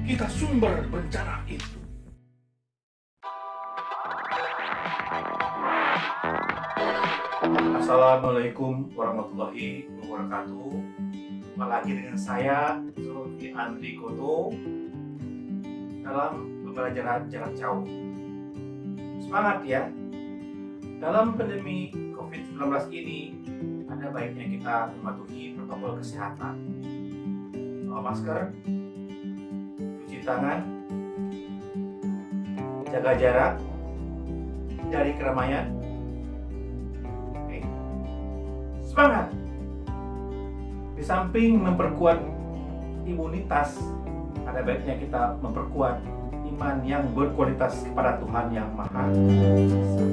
Kita sumber bencana itu. Assalamualaikum warahmatullahi wabarakatuh. Jumpa lagi dengan saya, Zulfi Andri Koto, dalam pembelajaran jarak jauh. Semangat ya! Dalam pandemi COVID-19 ini, ada baiknya kita mematuhi protokol kesehatan. Bawa masker, cuci tangan, jaga jarak, hindari keramaian. Oke. Semangat! Di samping memperkuat imunitas, ada baiknya kita memperkuat iman yang berkualitas kepada Tuhan Yang Maha Esa.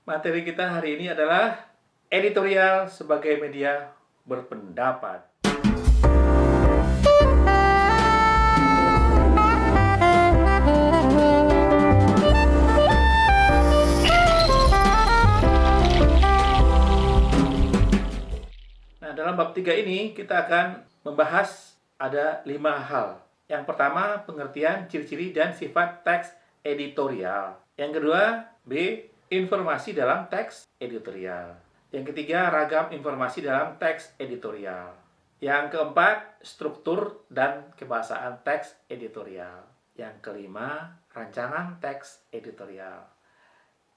Materi kita hari ini adalah editorial sebagai media berpendapat. Nah, dalam bab 3 ini kita akan membahas ada 5 hal. Yang pertama, pengertian, ciri-ciri, dan sifat teks editorial. Yang kedua, B, informasi dalam teks editorial. Yang ketiga, ragam informasi dalam teks editorial. Yang keempat, struktur dan kebahasaan teks editorial. Yang kelima, rancangan teks editorial.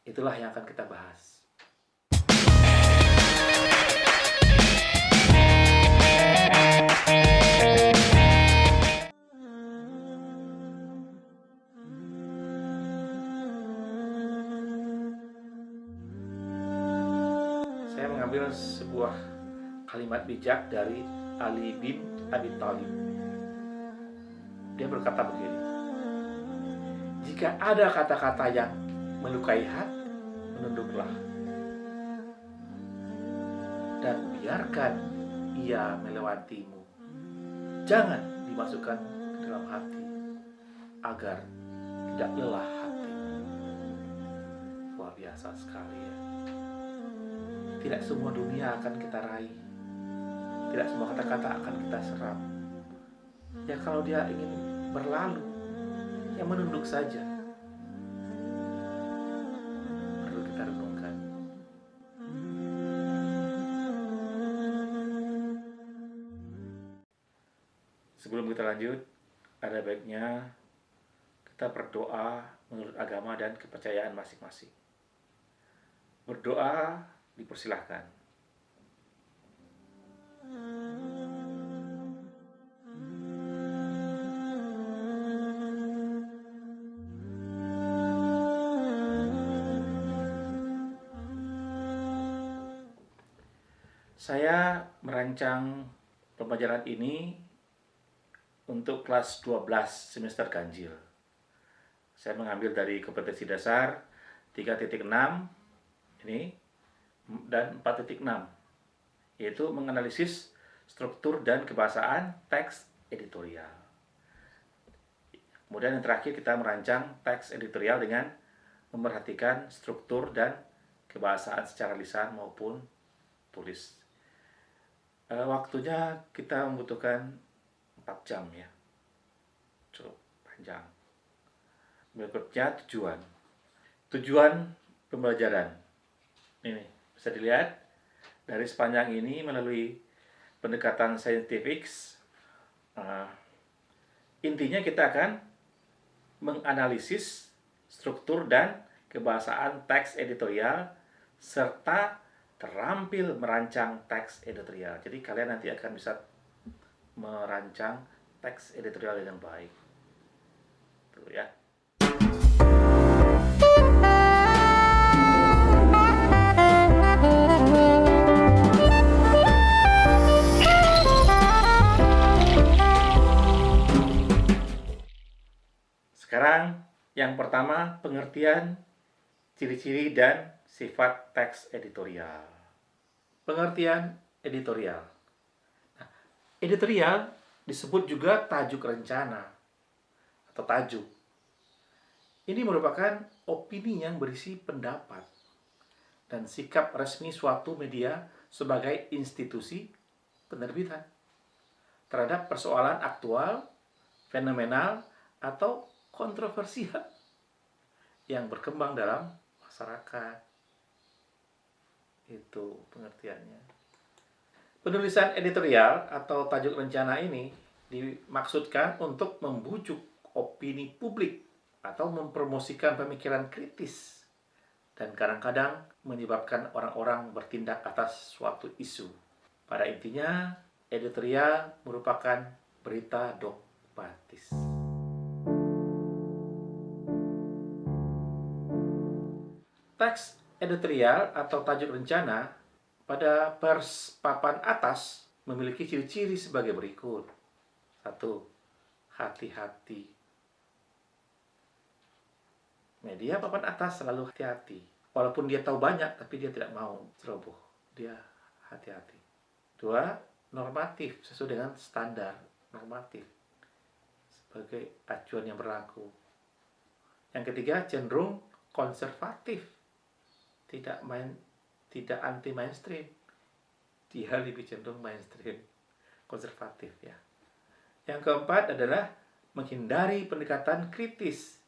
Itulah yang akan kita bahas. Saya mengambil sebuah kalimat bijak dari Ali bin Abi Thalib. Dia berkata begini, jika ada kata-kata yang melukai hati, menunduklah dan biarkan ia melewatimu. Jangan dimasukkan ke dalam hati agar tidak lelah hati. Luar biasa sekali ya. Tidak semua dunia akan kita raih. Tidak semua kata-kata akan kita serap. Ya kalau dia ingin berlalu, ya menunduk saja. Perlu kita renungkan. Sebelum kita lanjut, ada baiknya kita berdoa menurut agama dan kepercayaan masing-masing. Berdoa dipersilahkan. Saya merancang pembelajaran ini untuk kelas 12 semester ganjil. Saya mengambil dari kompetensi dasar 3.6 ini dan 4.6, yaitu menganalisis struktur dan kebahasaan teks editorial. Kemudian yang terakhir kita merancang teks editorial dengan memperhatikan struktur dan kebahasaan secara lisan maupun tulis. Waktunya kita membutuhkan 4 jam ya, cukup panjang. Berikutnya tujuan pembelajaran. Ini bisa dilihat dari sepanjang ini melalui pendekatan saintifik. Intinya kita akan menganalisis struktur dan kebahasaan teks editorial serta terampil merancang teks editorial. Jadi kalian nanti akan bisa merancang teks editorial dengan baik. Tuh ya. Yang pertama, pengertian, ciri-ciri, dan sifat teks editorial. Pengertian editorial. Nah, editorial disebut juga tajuk rencana atau tajuk. Ini merupakan opini yang berisi pendapat dan sikap resmi suatu media sebagai institusi penerbitan terhadap persoalan aktual, fenomenal, atau kontroversial yang berkembang dalam masyarakat. Itu pengertiannya. Penulisan editorial atau tajuk rencana ini dimaksudkan untuk membujuk opini publik atau mempromosikan pemikiran kritis dan kadang-kadang menyebabkan orang-orang bertindak atas suatu isu. Pada intinya, editorial merupakan berita dogmatis. Teks editorial atau tajuk rencana pada pers papan atas memiliki ciri-ciri sebagai berikut. 1. Hati-hati. Media papan atas selalu hati-hati. Walaupun dia tahu banyak, tapi dia tidak mau ceroboh. Dia hati-hati. 2. Normatif, sesuai dengan standar normatif sebagai acuan yang berlaku. Yang ketiga, cenderung konservatif. Tidak anti mainstream. Dia lebih cenderung mainstream, konservatif ya. Yang keempat adalah menghindari pendekatan kritis.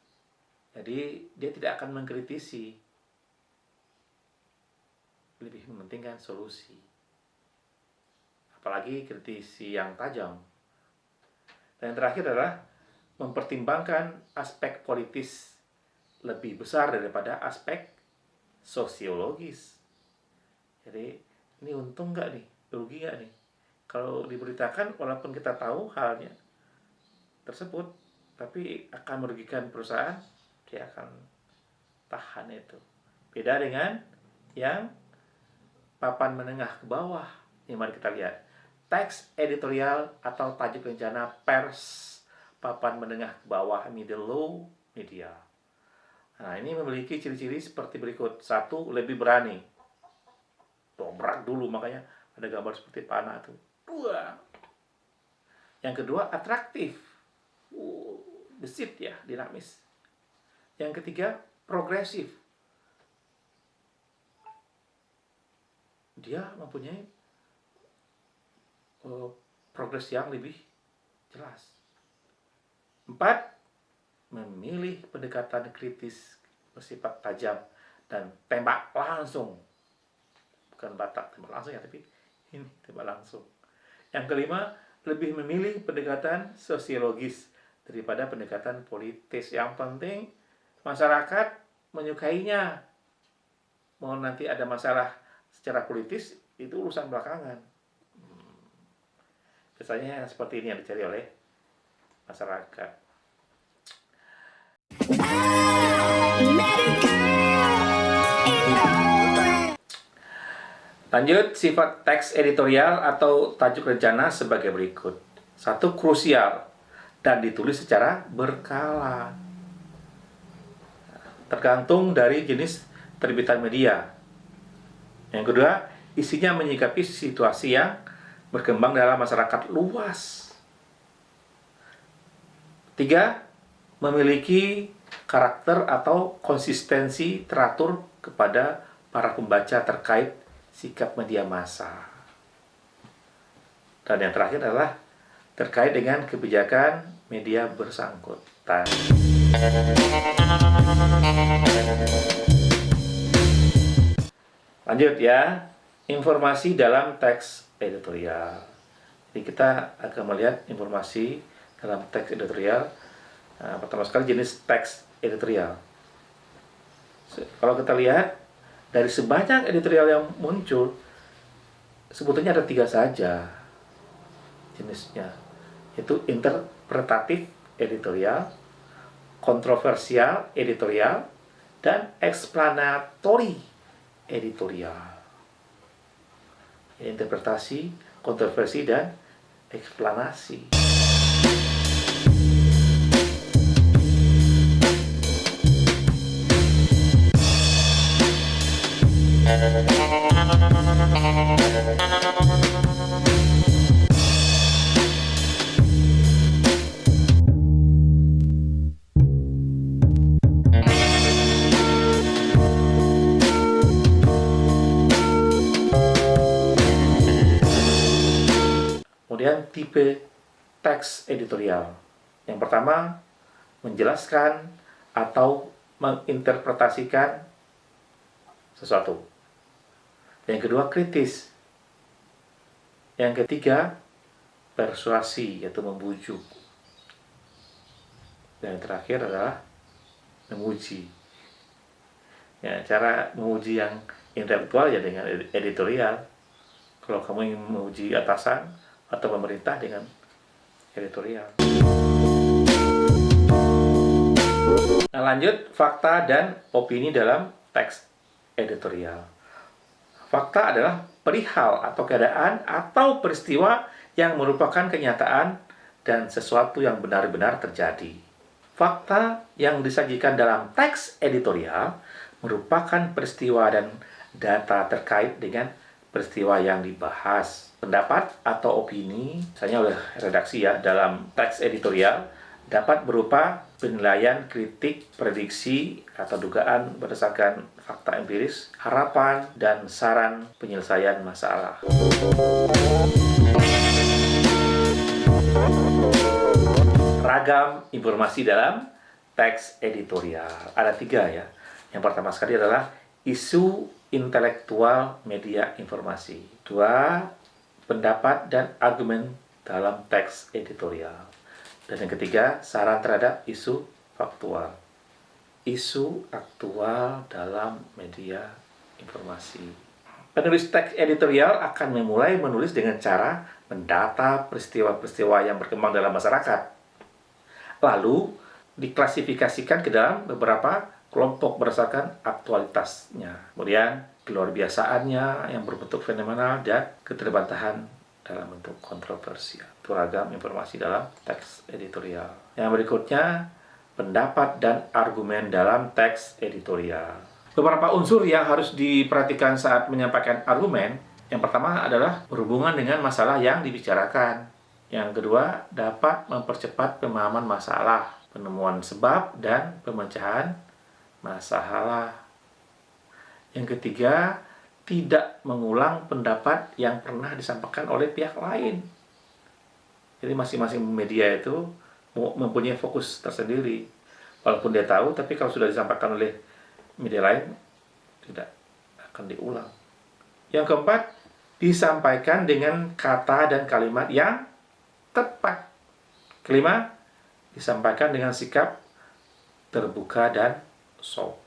Jadi dia tidak akan mengkritisi, lebih mementingkan solusi. Apalagi kritisi yang tajam. Dan yang terakhir adalah mempertimbangkan aspek politis lebih besar daripada aspek sosiologis. Jadi ini untung nggak nih, rugi nggak nih? Kalau diberitakan walaupun kita tahu halnya tersebut, tapi akan merugikan perusahaan, dia akan tahan itu. Beda dengan yang papan menengah ke bawah. Ini mari kita lihat. Teks editorial atau tajuk rencana pers papan menengah ke bawah, middle low media. Nah, ini memiliki ciri-ciri seperti berikut. 1. Lebih berani. Dobrak dulu, makanya ada gambar seperti panah tuh. 2. Yang kedua, atraktif. Gesit ya, dinamis. Yang ketiga, progresif. Dia mempunyai progres yang lebih jelas. 4. Memilih pendekatan kritis bersifat tajam dan tembak langsung. Bukan batak tembak langsung ya, tapi ini tembak langsung. Yang kelima, lebih memilih pendekatan sosiologis daripada pendekatan politis. Yang penting masyarakat menyukainya. Mau nanti ada masalah secara politis, itu urusan belakangan. Biasanya yang seperti ini yang dicari oleh masyarakat. Lanjut, sifat teks editorial atau tajuk rencana sebagai berikut. 1. Krusial dan ditulis secara berkala. Tergantung dari jenis terbitan media. Yang kedua, isinya menyikapi situasi yang berkembang dalam masyarakat luas. 3. Memiliki karakter atau konsistensi teratur kepada para pembaca terkait sikap media massa. Dan yang terakhir adalah terkait dengan kebijakan media bersangkutan. Lanjut ya, informasi dalam teks editorial. Jadi kita akan melihat informasi dalam teks editorial. Nah, pertama sekali jenis teks editorial. Kalau kita lihat dari sebanyak editorial yang muncul, sebetulnya ada 3 saja jenisnya, yaitu interpretatif editorial, kontroversial editorial, dan explanatory editorial. Interpretasi, kontroversi, dan eksplanasi. Kemudian tipe teks editorial. Yang pertama, menjelaskan atau menginterpretasikan sesuatu. Yang kedua, kritis. Yang ketiga, persuasi, yaitu membujuk. Dan yang terakhir adalah memuji. Ya, cara memuji yang intelektual ya dengan editorial. Kalau kamu ingin memuji atasan atau pemerintah dengan editorial. Nah, lanjut, fakta dan opini dalam teks editorial. Fakta adalah perihal atau keadaan atau peristiwa yang merupakan kenyataan dan sesuatu yang benar-benar terjadi. Fakta yang disajikan dalam teks editorial merupakan peristiwa dan data terkait dengan peristiwa yang dibahas. Pendapat atau opini, misalnya oleh redaksi ya, dalam teks editorial dapat berupa penilaian, kritik, prediksi, atau dugaan berdasarkan fakta empiris, harapan, dan saran penyelesaian masalah. Ragam informasi dalam teks editorial. Ada 3 ya. Yang pertama sekali adalah isu intelektual media informasi. 2, pendapat dan argumen dalam teks editorial. Dan yang ketiga, saran terhadap isu faktual. Isu aktual dalam media informasi. Penulis teks editorial akan memulai menulis dengan cara mendata peristiwa-peristiwa yang berkembang dalam masyarakat. Lalu, diklasifikasikan ke dalam beberapa kelompok berdasarkan aktualitasnya. Kemudian, keluar biasaannya yang berbentuk fenomenal dan keterbantahan dalam bentuk kontroversial. Itu ragam informasi dalam teks editorial. Yang berikutnya, pendapat dan argumen dalam teks editorial. Beberapa unsur yang harus diperhatikan saat menyampaikan argumen. Yang pertama adalah berhubungan dengan masalah yang dibicarakan. Yang kedua, dapat mempercepat pemahaman masalah, penemuan sebab, dan pemecahan masalah. Yang ketiga, tidak mengulang pendapat yang pernah disampaikan oleh pihak lain. Jadi masing-masing media itu mempunyai fokus tersendiri. Walaupun dia tahu, tapi kalau sudah disampaikan oleh media lain, tidak akan diulang. Yang keempat, disampaikan dengan kata dan kalimat yang tepat. Kelima, disampaikan dengan sikap terbuka dan sopan.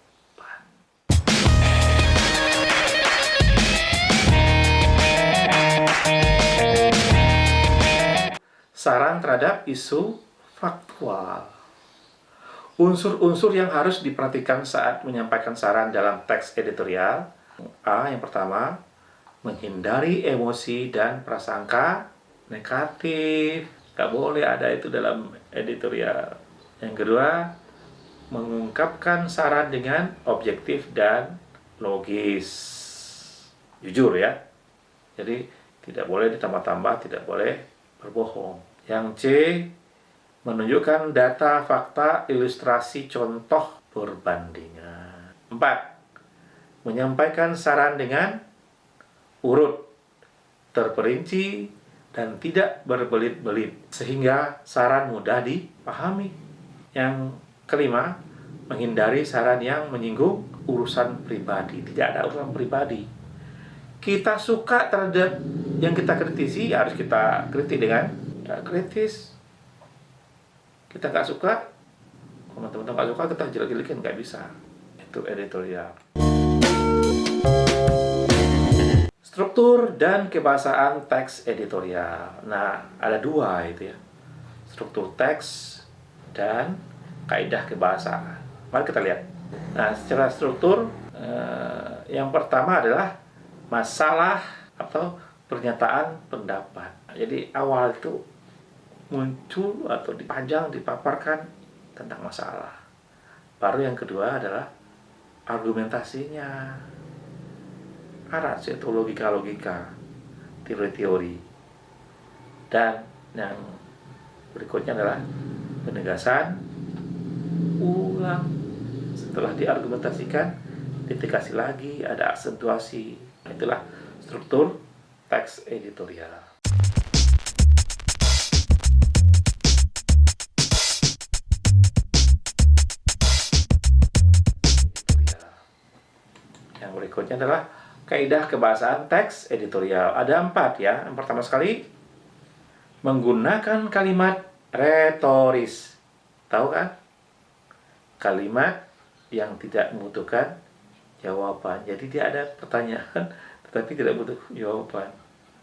Saran terhadap isu faktual. Unsur-unsur yang harus diperhatikan saat menyampaikan saran dalam teks editorial. A, yang pertama, menghindari emosi dan prasangka negatif. Nggak boleh ada itu dalam editorial. Yang kedua, mengungkapkan saran dengan objektif dan logis. Jujur ya. Jadi tidak boleh ditambah-tambah, tidak boleh berbohong. Yang C, menunjukkan data, fakta, ilustrasi, contoh, perbandingan. 4, menyampaikan saran dengan urut, terperinci, dan tidak berbelit-belit, sehingga saran mudah dipahami. Yang kelima, menghindari saran yang menyinggung urusan pribadi. Tidak ada urusan pribadi. Kita suka terhadap yang kita kritisi, harus kita kritik dengan kritis. Kita nggak suka, kalau teman-teman nggak suka, kita jelek-jelekin, nggak bisa. Itu editorial. Struktur dan kebahasaan teks editorial. Nah, ada 2 itu ya. Struktur teks dan kaidah kebahasaan. Mari kita lihat. Nah, secara struktur, yang pertama adalah masalah atau pernyataan pendapat. Jadi awal itu muncul atau dipajang, dipaparkan tentang masalah. Baru yang kedua adalah argumentasinya. ada logika, teori-teori. Dan yang berikutnya adalah penegasan ulang. Setelah diargumentasikan, ditegaskan lagi, ada aksentuasi. Itulah struktur teks editorial. Yang berikutnya adalah kaidah kebahasaan teks editorial. Ada 4 ya. Yang pertama sekali, menggunakan kalimat retoris. Tahu kan? Kalimat yang tidak membutuhkan jawaban. Jadi dia ada pertanyaan, tetapi tidak butuh jawaban.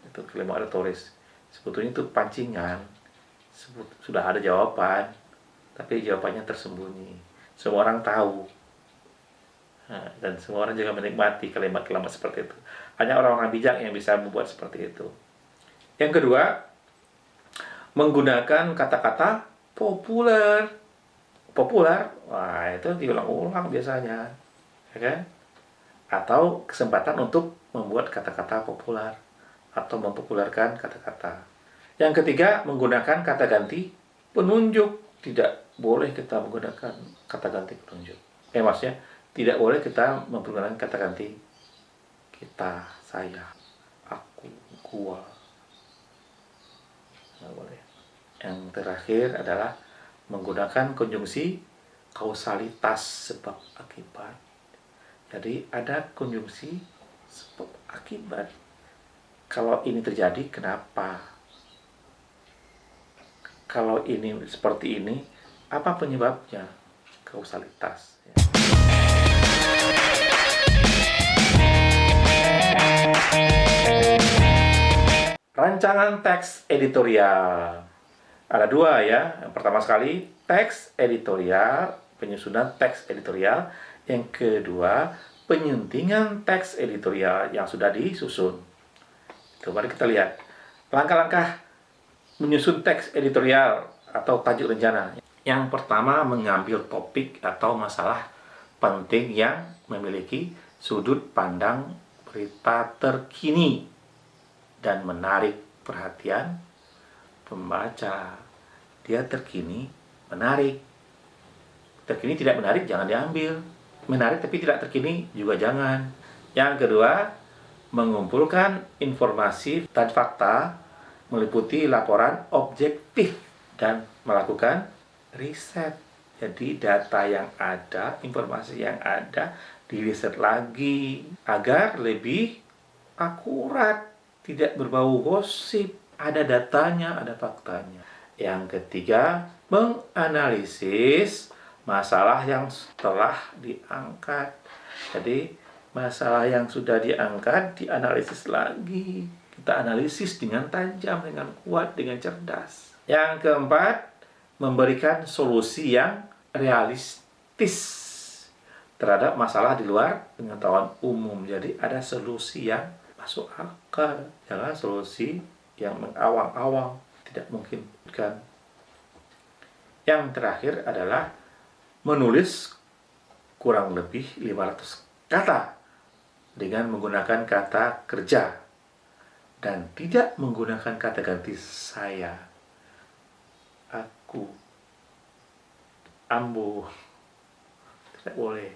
Itu kalimat retoris. Sebetulnya itu pancingan. Sudah ada jawaban, tapi jawabannya tersembunyi. Semua orang tahu. Dan semua orang juga menikmati kalimat-kalimat seperti itu. Hanya orang-orang bijak yang bisa membuat seperti itu. Yang kedua, menggunakan kata-kata populer. Populer, wah itu diulang-ulang biasanya, ya kan? Atau kesempatan untuk membuat kata-kata populer atau mempopulerkan kata-kata. Yang ketiga, menggunakan kata ganti penunjuk. Tidak boleh kita menggunakan kata ganti penunjuk. Maksudnya tidak boleh kita menggunakan kata ganti kita, saya, aku, gua. Nggak boleh. Yang terakhir adalah menggunakan konjungsi kausalitas sebab akibat. Jadi ada konjungsi sebab akibat. Kalau ini terjadi, kenapa? Kalau ini seperti ini, apa penyebabnya? Kausalitas. Rancangan teks editorial. Ada 2 ya. Yang pertama sekali, teks editorial, penyusunan teks editorial. Yang kedua, penyuntingan teks editorial yang sudah disusun. Mari kita lihat. Langkah-langkah menyusun teks editorial atau tajuk rencana. Yang pertama, mengambil topik atau masalah penting yang memiliki sudut pandang berita terkini dan menarik perhatian pembaca. Dia terkini, menarik. Terkini tidak menarik, jangan diambil. Menarik tapi tidak terkini juga jangan. Yang kedua, mengumpulkan informasi dan fakta meliputi laporan objektif dan melakukan riset. Jadi data yang ada, informasi yang ada diriset lagi agar lebih akurat, tidak berbau gosip, ada datanya, ada faktanya. Yang ketiga, menganalisis masalah yang telah diangkat. Jadi, masalah yang sudah diangkat dianalisis lagi. Kita analisis dengan tajam, dengan kuat, dengan cerdas. Yang keempat, memberikan solusi yang realistis terhadap masalah di luar pengetahuan umum. Jadi, ada solusi yang masuk akal, jangan solusi yang mengawang-awang, tidak mungkin kan. Yang terakhir adalah menulis kurang lebih 500 kata dengan menggunakan kata kerja dan tidak menggunakan kata ganti saya, aku, ambo. Tidak boleh.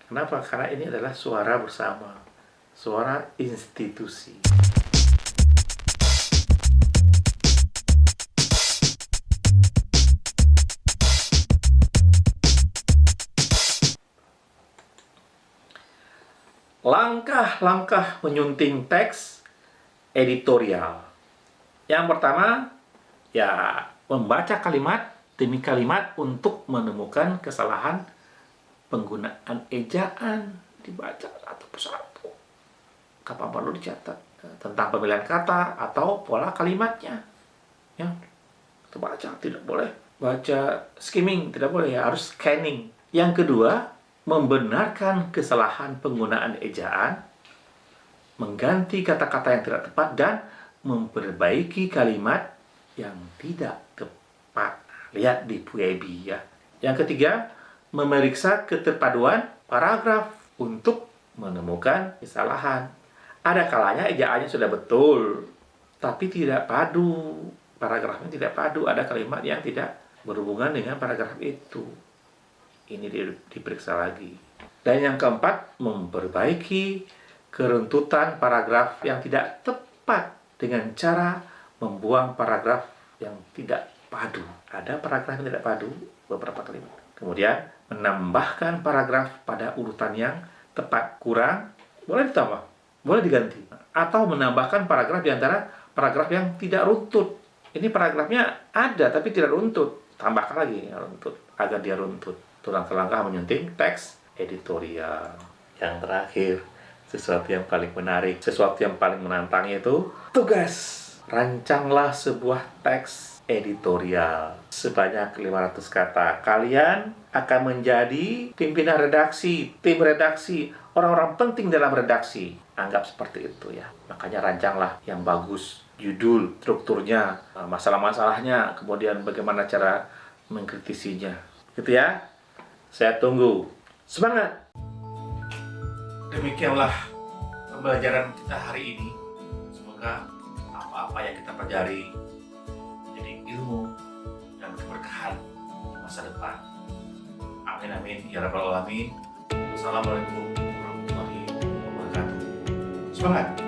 Kenapa? Karena ini adalah suara bersama, suara institusi. Langkah-langkah menyunting teks editorial. Yang pertama, ya membaca kalimat demi kalimat untuk menemukan kesalahan penggunaan ejaan. Dibaca satu persatu. Kapan perlu dicatat tentang pemilihan kata atau pola kalimatnya. Ya, kita baca, tidak boleh baca skimming, tidak boleh ya, harus scanning. Yang kedua, membenarkan kesalahan penggunaan ejaan, mengganti kata-kata yang tidak tepat, dan memperbaiki kalimat yang tidak tepat. Lihat di PUEBI ya. Yang ketiga, memeriksa keterpaduan paragraf untuk menemukan kesalahan. Ada kalanya ejaannya sudah betul, tapi tidak padu. Paragrafnya tidak padu, ada kalimat yang tidak berhubungan dengan paragraf itu. Ini diperiksa lagi. Dan yang keempat, memperbaiki keruntutan paragraf yang tidak tepat dengan cara membuang paragraf yang tidak padu. Ada paragraf yang tidak padu, beberapa kalimat. Kemudian, menambahkan paragraf pada urutan yang tepat. Kurang, boleh ditambah, boleh diganti. Atau menambahkan paragraf di antara paragraf yang tidak runtut. Ini paragrafnya ada tapi tidak runtut. Tambahkan lagi runtut, agar dia runtut. Itu langkah-langkah menyunting teks editorial. Yang terakhir, sesuatu yang paling menarik, sesuatu yang paling menantang itu tugas. Rancanglah sebuah teks editorial sebanyak 500 kata. Kalian akan menjadi pimpinan redaksi, tim redaksi, orang-orang penting dalam redaksi. Anggap seperti itu ya. Makanya rancanglah yang bagus. Judul, strukturnya, masalah-masalahnya, kemudian bagaimana cara mengkritisinya. Gitu ya. Saya tunggu. Semangat! Demikianlah pembelajaran kita hari ini. Semoga apa-apa yang kita pelajari menjadi ilmu dan keberkahan di masa depan. Amin amin ya rabbal alamin. Wassalamualaikum warahmatullahi wabarakatuh. Semangat!